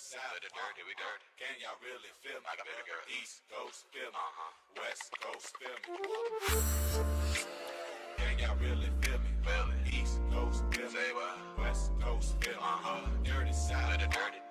South, we dirty. Can y'all really feel me? I got baby girl. East Coast, feel me. West Coast, feel me. Can y'all really feel me? Feel it. East Coast, feel me. Say what? West Coast, feel me. Dirty South, dirty.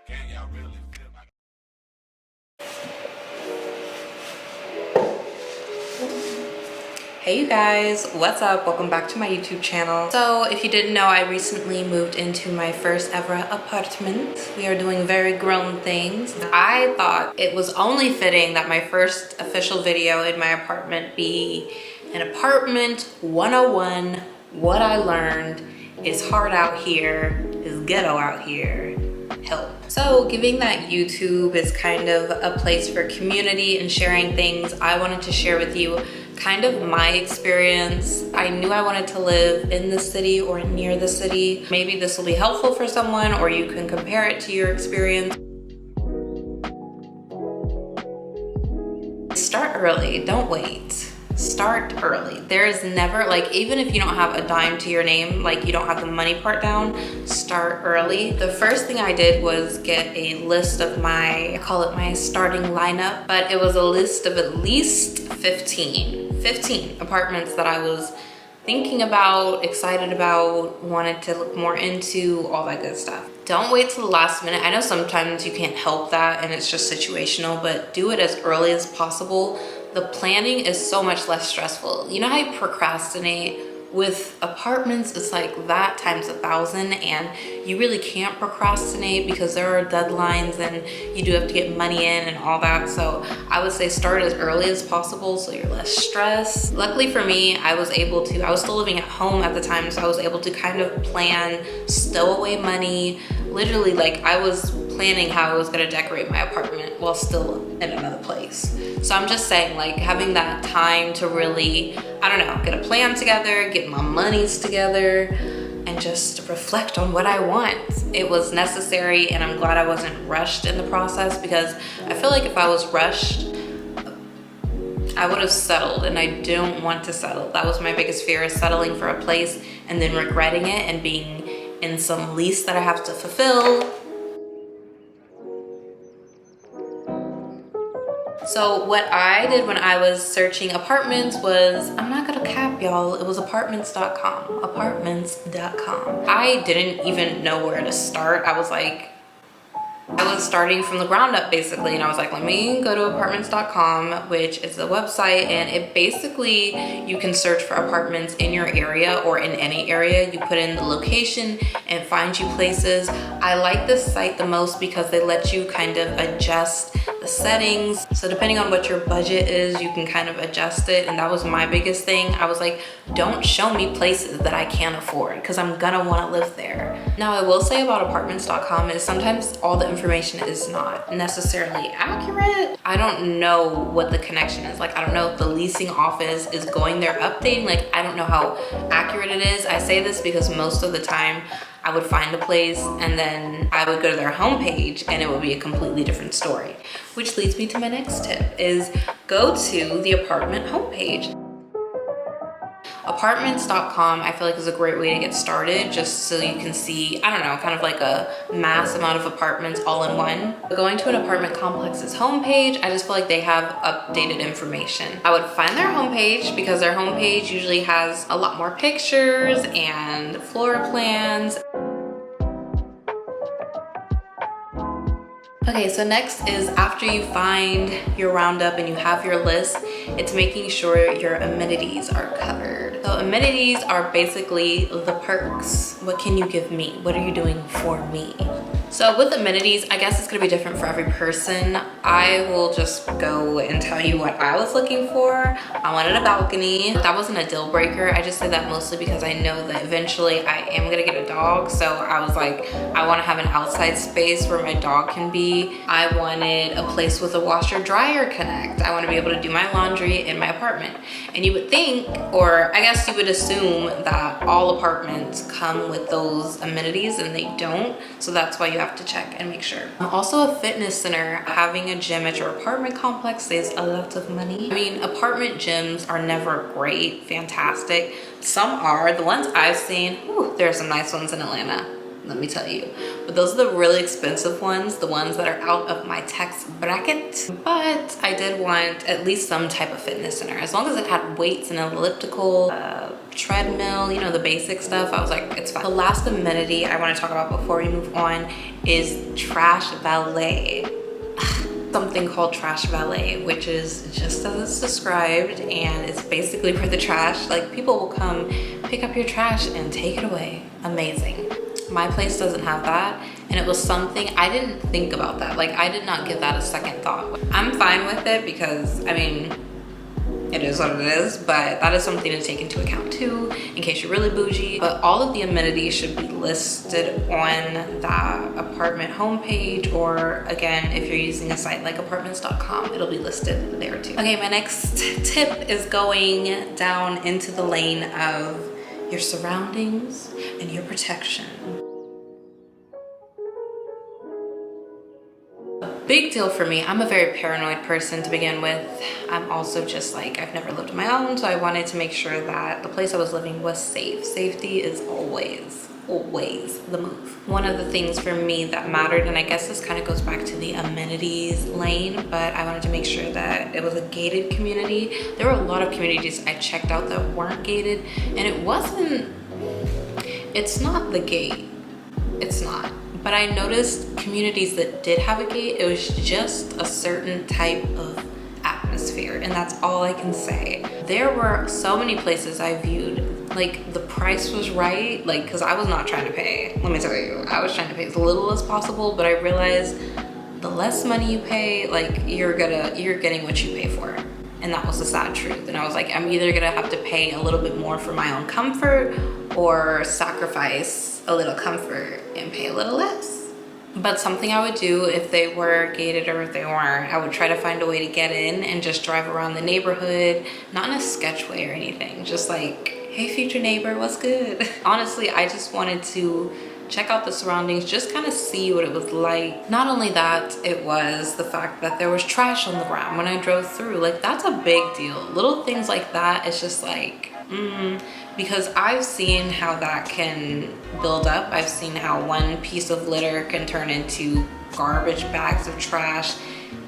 Can y'all really feel me? Hey you guys, what's up? Welcome back to my YouTube channel. So if you didn't know, I recently moved into my first ever apartment. We are doing very grown things. I thought it was only fitting that my first official video in my apartment be an apartment 101. What I learned is hard out here, is ghetto out here. Help. So given that YouTube is kind of a place for community and sharing things, I wanted to share with you kind of my experience. I knew I wanted to live in the city or near the city. Maybe this will be helpful for someone, or you can compare it to your experience. Start early, don't wait. Start early. There's never, like, even if you don't have a dime to your name, like you don't have the money part down, start early. The first thing I did was get a list of my, I call it my starting lineup, but it was a list of at least 15 apartments that I was thinking about, excited about, wanted to look more into, all that good stuff. Don't wait till the last minute. I know sometimes you can't help that and it's just situational, but do it as early as possible. The planning is so much less stressful. You know how you procrastinate? With apartments, it's like that times 1,000, and you really can't procrastinate because there are deadlines and you do have to get money in and all that. So I would say start as early as possible so you're less stressed. Luckily for me, I was still living at home at the time, so I was able to kind of plan, stow away money. Literally, like, I was planning how I was gonna decorate my apartment while still in another place. So I'm just saying, like, having that time to really, I don't know, get a plan together, get my monies together, and just reflect on what I want. It was necessary, and I'm glad I wasn't rushed in the process, because I feel like if I was rushed, I would have settled, and I don't want to settle. That was my biggest fear, is settling for a place and then regretting it and being in some lease that I have to fulfill. So what I did when I was searching apartments was, I'm not gonna cap y'all, it was apartments.com, apartments.com. I didn't even know where to start. I was starting from the ground up basically, and I was like, let me go to apartments.com, which is a website, and it basically, you can search for apartments in your area or in any area. You put in the location and find you places. I like this site the most because they let you kind of adjust the settings. So depending on what your budget is, you can kind of adjust it, and that was my biggest thing. I was like, don't show me places that I can't afford, because I'm gonna wanna live there. Now, I will say about apartments.com is sometimes all the information is not necessarily accurate. I don't know what the connection is. Like, I don't know if the leasing office is going there updating. Like, I don't know how accurate it is. I say this because most of the time I would find a place and then I would go to their homepage and it would be a completely different story. Which leads me to my next tip, is go to the apartment homepage. Apartments.com I feel like is a great way to get started, just so you can see, I don't know, kind of like a mass amount of apartments all in one. Going to an apartment complex's homepage, I just feel like they have updated information. I would find their homepage because their homepage usually has a lot more pictures and floor plans. Okay, so next is, after you find your roundup and you have your list, it's making sure your amenities are covered. So amenities are basically the perks. What can you give me? What are you doing for me? So with amenities, I guess it's gonna be different for every person. I will just go and tell you what I was looking for. I wanted a balcony. That wasn't a deal breaker. I just say that mostly because I know that eventually I am gonna get a dog. So I was like, I wanna have an outside space where my dog can be. I wanted a place with a washer dryer connect. I wanna be able to do my laundry in my apartment. And you would think, or I guess you would assume, that all apartments come with those amenities, and they don't. So that's why you have to check and make sure. Also, a fitness center, having a gym at your apartment complex saves a lot of money. I mean, apartment gyms are never great, fantastic. Some are. The ones I've seen, there are some nice ones in Atlanta. let me tell you. But those are the really expensive ones, the ones that are out of my tax bracket. But I did want at least some type of fitness center. As long as it had weights and an elliptical, treadmill, you know, the basic stuff, I was like, it's fine. The last amenity I want to talk about before we move on is trash valet. Something called trash valet, which is just as it's described, and it's basically for the trash. Like, people will come pick up your trash and take it away. Amazing. My place doesn't have that, and it was something I didn't think about that. Like, I did not give that a second thought. I'm fine with it because, I mean, it is what it is, but that is something to take into account too, in case you're really bougie. But all of the amenities should be listed on the apartment homepage, or again, if you're using a site like apartments.com, it'll be listed there too. Okay, my next tip is going down into the lane of your surroundings and your protection. Big deal for me. I'm a very paranoid person to begin with. I'm also just like, I've never lived on my own, so I wanted to make sure that the place I was living was safe. Safety is always the move. One of the things for me that mattered, and I guess this kind of goes back to the amenities lane, but I wanted to make sure that it was a gated community. There were a lot of communities I checked out that weren't gated, and it's not the gate. It's not. But I noticed communities that did have a gate, it was just a certain type of atmosphere, and that's all I can say. There were so many places I viewed, like the price was right, like, because I was not trying to pay. Let me tell you, I was trying to pay as little as possible, but I realized the less money you pay, like, you're getting what you pay for. And that was the sad truth. And I was like, I'm either gonna have to pay a little bit more for my own comfort, or sacrifice a little comfort and pay a little less. But something I would do if they were gated or if they weren't, I would try to find a way to get in and just drive around the neighborhood, not in a sketch way or anything, just like, hey future neighbor, what's good? Honestly, I just wanted to check out the surroundings, just kind of see what it was like. Not only that, it was the fact that there was trash on the ground when I drove through. Like, that's a big deal. Little things like that, it's just like, because I've seen how that can build up. I've seen how one piece of litter can turn into garbage bags of trash,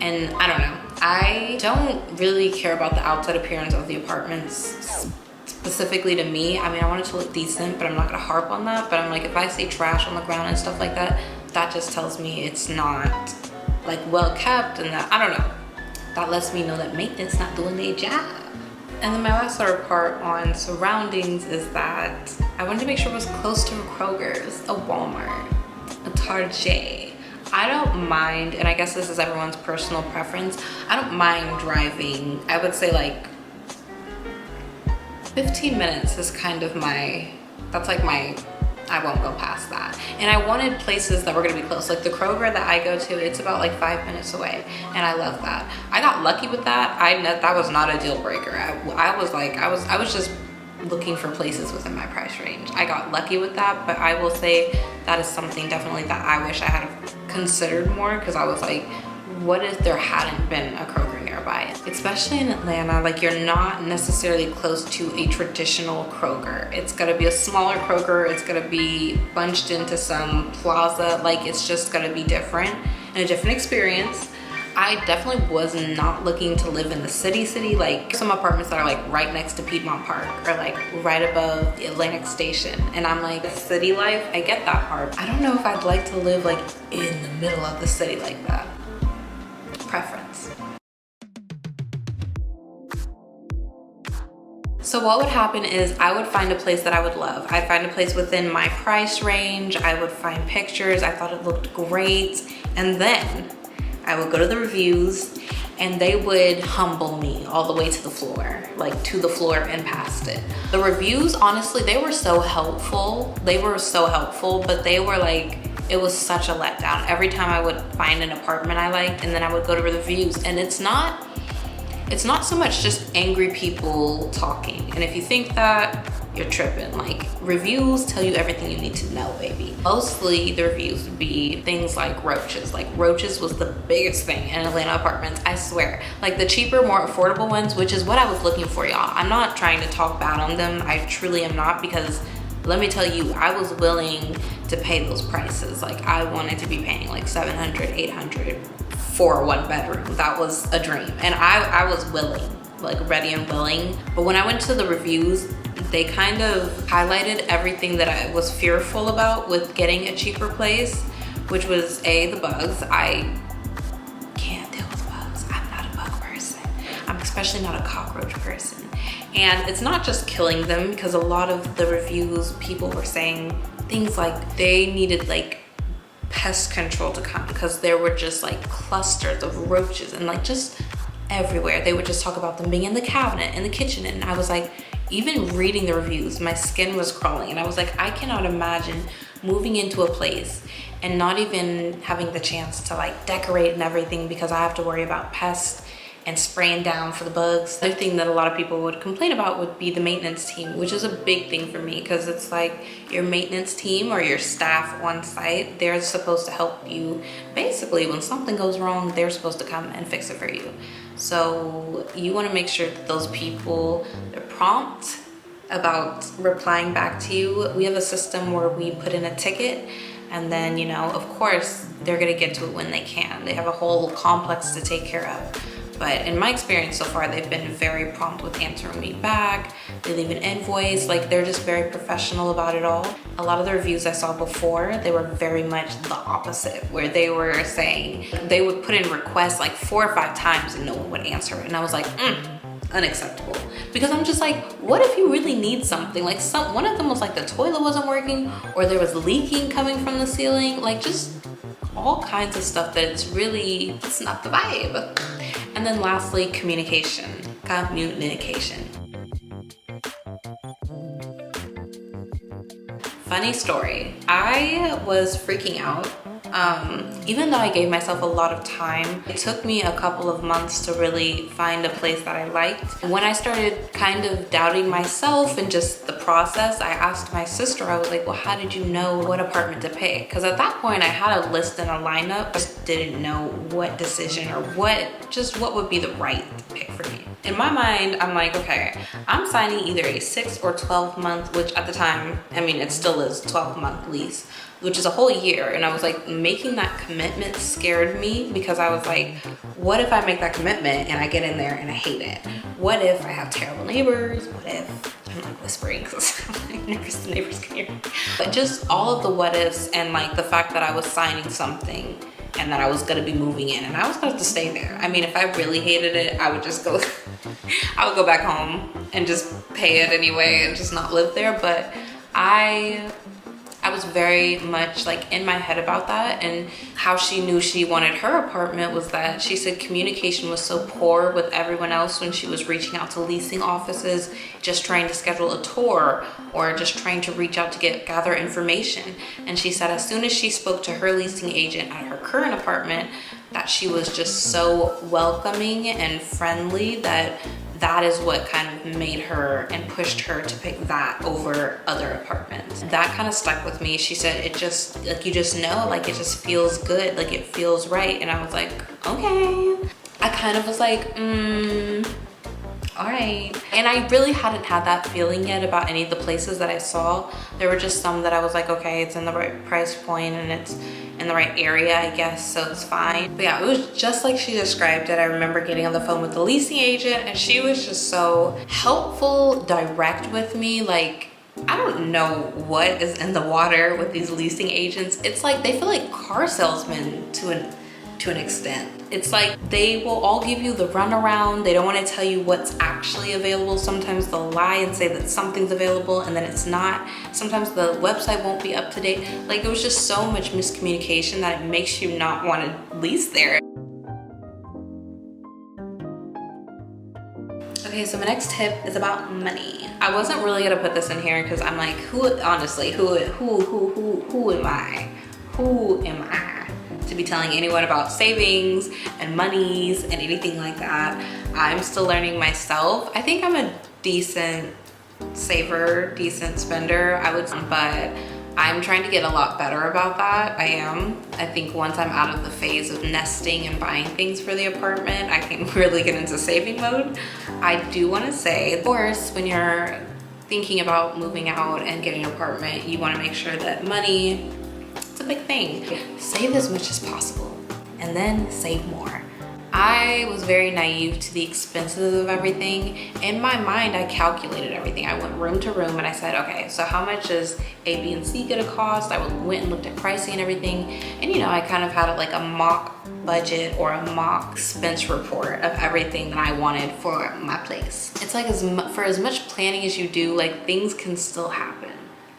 and I don't know. I don't really care about the outside appearance of the apartments specifically to me. I mean, I want it to look decent, but I'm not gonna harp on that. But I'm like, if I see trash on the ground and stuff like that, that just tells me it's not like well kept, and that, I don't know, that lets me know that maintenance not doing their job. And then my last sort of part on surroundings is that I wanted to make sure it was close to a Kroger's, a Walmart, a Target. I don't mind, and I guess this is everyone's personal preference, I don't mind driving, I would say like 15 minutes is kind of that's like my, I won't go past that. And I wanted places that were gonna be close. Like the Kroger that I go to, it's about like 5 minutes away, and I love that. I got lucky with that. That was not a deal breaker. I was just looking for places within my price range. I got lucky with that, but I will say that is something definitely that I wish I had considered more, because I was like, what if there hadn't been a Kroger nearby? Especially in Atlanta, like, you're not necessarily close to a traditional Kroger. It's gonna be a smaller Kroger, it's gonna be bunched into some plaza, like, it's just gonna be different and a different experience. I definitely was not looking to live in the city, like some apartments that are like right next to Piedmont Park or like right above the Atlantic Station. And I'm like, city life, I get that part. I don't know if I'd like to live like in the middle of the city like that. Preference. So what would happen is I would find a place that I would love. I'd find a place within my price range. I would find pictures. I thought it looked great. And then I would go to the reviews, and they would humble me all the way to the floor, like to the floor and past it. The reviews, honestly, they were so helpful. They were so helpful, but they were like, it was such a letdown. Every time I would find an apartment I liked, and then I would go to the reviews, and it's not so much just angry people talking. And if you think that, you're tripping. Like, reviews tell you everything you need to know, baby. Mostly the reviews would be things like roaches. Like, roaches was the biggest thing in Atlanta apartments, I swear. Like the cheaper, more affordable ones, which is what I was looking for, y'all. I'm not trying to talk bad on them. I truly am not, because let me tell you, I was willing to pay those prices. Like I wanted to be paying like 700, 800 for a 1-bedroom. That was a dream. And I was willing, like ready and willing. But when I went to the reviews, they kind of highlighted everything that I was fearful about with getting a cheaper place, which was the bugs. I can't deal with bugs. I'm not a bug person. I'm especially not a cockroach person. And it's not just killing them, because a lot of the reviews, people were saying things like they needed like pest control to come, because there were just like clusters of roaches and like just everywhere. They would just talk about them being in the cabinet, in the kitchen. And I was like, even reading the reviews, my skin was crawling. And I was like, I cannot imagine moving into a place and not even having the chance to like decorate and everything, because I have to worry about pests and spraying down for the bugs. The other thing that a lot of people would complain about would be the maintenance team, which is a big thing for me, because it's like your maintenance team or your staff on site, they're supposed to help you. Basically, when something goes wrong, they're supposed to come and fix it for you. So you want to make sure that those people, they're prompt about replying back to you. We have a system where we put in a ticket, and then, you know, of course, they're gonna get to it when they can. They have a whole complex to take care of. But in my experience so far, they've been very prompt with answering me back. They leave an invoice, like they're just very professional about it all. A lot of the reviews I saw before, they were very much the opposite, where they were saying, they would put in requests like 4 or 5 times and no one would answer it. And I was like, unacceptable. Because I'm just like, what if you really need something? Like one of them was like the toilet wasn't working, or there was leaking coming from the ceiling, like just all kinds of stuff that it's not the vibe. And then lastly, communication. Funny story, I was freaking out. Even though I gave myself a lot of time, it took me a couple of months to really find a place that I liked. When I started kind of doubting myself and just the process, I asked my sister, I was like, well, how did you know what apartment to pick? Because at that point I had a list and a lineup, just didn't know what decision or what would be the right pick for me. In my mind, I'm like, okay, I'm signing either a 6 or 12 month, which at the time, I mean, it still is 12-month lease, which is a whole year. And I was like, making that commitment scared me, because I was like, what if I make that commitment and I get in there and I hate it? What if I have terrible neighbors? What if, I'm like whispering because I'm like nervous the neighbors can hear me. But just all of the what ifs, and like the fact that I was signing something and that I was gonna be moving in and I was gonna have to stay there. I mean, if I really hated it, I would just go, I would go back home and just pay it anyway and just not live there. But I was very much like in my head about that. And how she knew she wanted her apartment was that she said communication was so poor with everyone else when she was reaching out to leasing offices, just trying to schedule a tour or just trying to reach out to gather information. And she said as soon as she spoke to her leasing agent at her current apartment, that she was just so welcoming and friendly that is what kind of made her and pushed her to pick that over other apartments. That kind of stuck with me. She said it just, like, you just know, like it just feels good, like it feels right. And I was like, okay. I kind of was like, all right. And I really hadn't had that feeling yet about any of the places that I saw. There were just some that I was like, okay, it's in the right price point and it's in the right area, I guess, so it's fine. But yeah, it was just like she described it. I remember getting on the phone with the leasing agent and she was just so helpful, direct with me. Like, I don't know what is in the water with these leasing agents. It's like they feel like car salesmen to an extent. It's like they will all give you the runaround. They don't want to tell you what's actually available. Sometimes they'll lie and say that something's available and then it's not. Sometimes the website won't be up to date. Like, it was just so much miscommunication that it makes you not want to lease there. Okay, so my next tip is about money. I wasn't really gonna put this in here because I'm like, who am I? Who am I to be telling anyone about savings and monies and anything like that? I'm still learning myself. I think I'm a decent saver, decent spender, I would say, but I'm trying to get a lot better about that. I am. I think once I'm out of the phase of nesting and buying things for the apartment, I can really get into saving mode. I do want to say, of course, when you're thinking about moving out and getting an apartment, you want to make sure that money a big thing. Save as much as possible and then save more. I was very naive to the expenses of everything. In my mind, I calculated everything. I went room to room and I said, okay, so how much is A, B, and C gonna cost? I went and looked at pricing and everything. And you know, I kind of had like a mock budget or a mock expense report of everything that I wanted for my place. It's like for as much planning as you do, like things can still happen.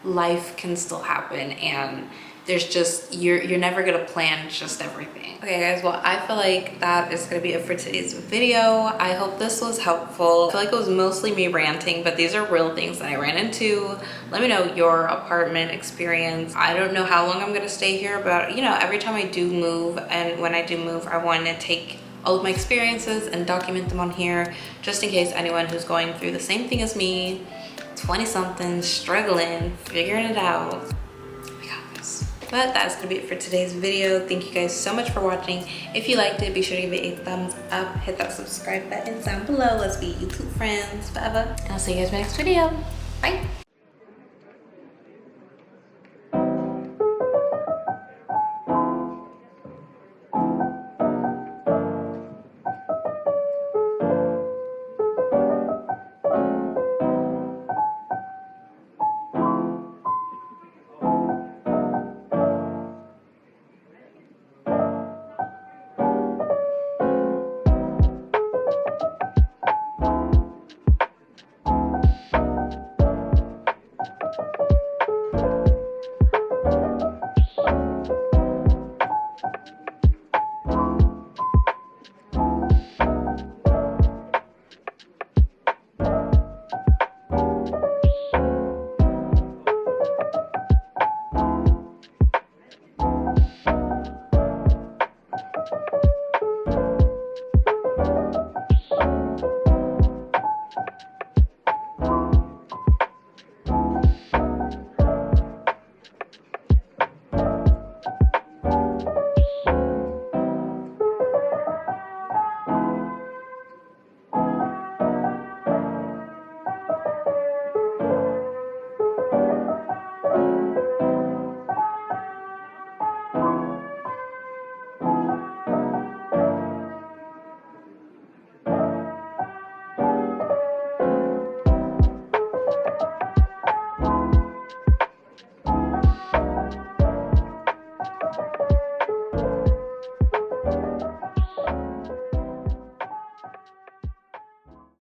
Life can still happen, and there's just, you're never gonna plan just everything. Okay guys, well I feel like that is gonna be it for today's video. I hope this was helpful. I feel like it was mostly me ranting, but these are real things that I ran into. Let me know your apartment experience. I don't know how long I'm gonna stay here, but you know, every time I do move, and when I do move, I want to take all of my experiences and document them on here, just in case anyone who's going through the same thing as me, 20 something, struggling, figuring it out. But that's gonna be it for today's video. Thank you guys so much for watching. If you liked it, be sure to give it a thumbs up, hit that subscribe button down below. Let's be YouTube friends forever, and I'll see you guys in my next video. Bye.